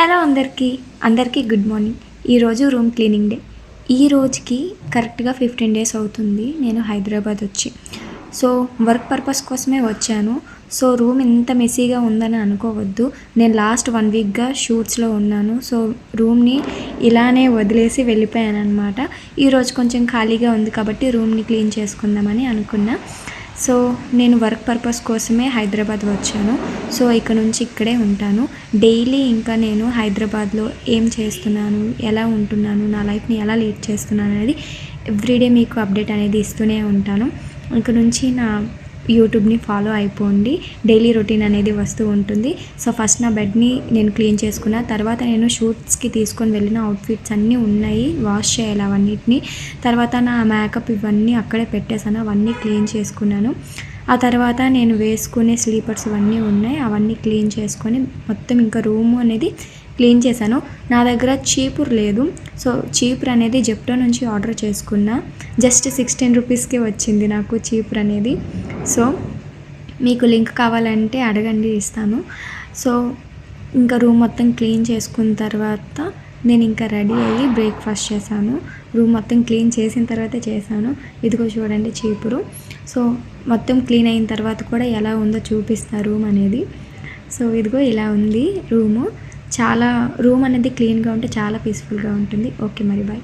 Hello అందరికీ good morning. ఈరోజు room cleaning day. ఈ రోజుకి కరెక్ట్గా 15 డేస్ అవుతుంది నేను హైదరాబాద్ వచ్చి. సో వర్క్ పర్పస్ కోసమే వచ్చాను. సో రూమ్ ఇంత మెస్సీగా ఉందని అనుకోవద్దు. నేను లాస్ట్ 1 వీక్గా షూట్స్లో ఉన్నాను. సో రూమ్ని ఇలానే వదిలేసి వెళ్ళిపోయాను అనమాట. ఈరోజు కొంచెం ఖాళీగా ఉంది కాబట్టి రూమ్ని క్లీన్ చేసుకుందామని అనుకున్నా. సో నేను వర్క్ పర్పస్ కోసమే హైదరాబాద్ వచ్చాను. సో ఇక నుంచి ఇక్కడే ఉంటాను డైలీ. ఇంకా నేను హైదరాబాద్లో ఏం చేస్తున్నాను, ఎలా ఉంటున్నాను, నా లైఫ్ని ఎలా లీడ్ చేస్తున్నాను అనేది ఎవ్రీడే మీకు అప్డేట్ అనేది ఇస్తూనే ఉంటాను. ఇక నుంచి నా యూట్యూబ్ని ఫాలో అయిపోండి. డైలీ రొటీన్ అనేది వస్తూ ఉంటుంది. సో ఫస్ట్ నా బెడ్ని నేను క్లీన్ చేసుకున్నా. తర్వాత నేను షూట్స్కి తీసుకొని వెళ్ళిన అవుట్ఫిట్స్ అన్నీ ఉన్నాయి, వాష్ చేయాలి అవన్నిటిని. తర్వాత నా మేకప్ ఇవన్నీ అక్కడే పెట్టేసాను, అవన్నీ క్లీన్ చేసుకున్నాను. ఆ తర్వాత నేను వేసుకునే స్లీపర్స్ ఇవన్నీ ఉన్నాయి, అవన్నీ క్లీన్ చేసుకొని మొత్తం ఇంకా రూము అనేది క్లీన్ చేశాను. నా దగ్గర చీపురు లేదు. సో చీపురు అనేది జెప్టో నుంచి ఆర్డర్ చేసుకున్నా. జస్ట్ 16 రూపీస్కి వచ్చింది నాకు చీపురు అనేది. సో మీకు లింక్ కావాలంటే అడగండి, ఇస్తాను. సో ఇంకా రూమ్ మొత్తం క్లీన్ చేసుకున్న తర్వాత నేను ఇంకా రెడీ అయ్యి బ్రేక్ఫాస్ట్ చేశాను. రూమ్ మొత్తం క్లీన్ చేసిన తర్వాతే చేశాను. ఇదిగో చూడండి చీపురు. సో మొత్తం క్లీన్ అయిన తర్వాత కూడా ఎలా ఉందో చూపిస్తా రూమ్ అనేది. సో ఇదిగో ఇలా ఉంది రూము. రూమ్ అనేది క్లీన్గా ఉంటే చాలా పీస్ఫుల్గా ఉంటుంది. ఓకే మరి బాయ్.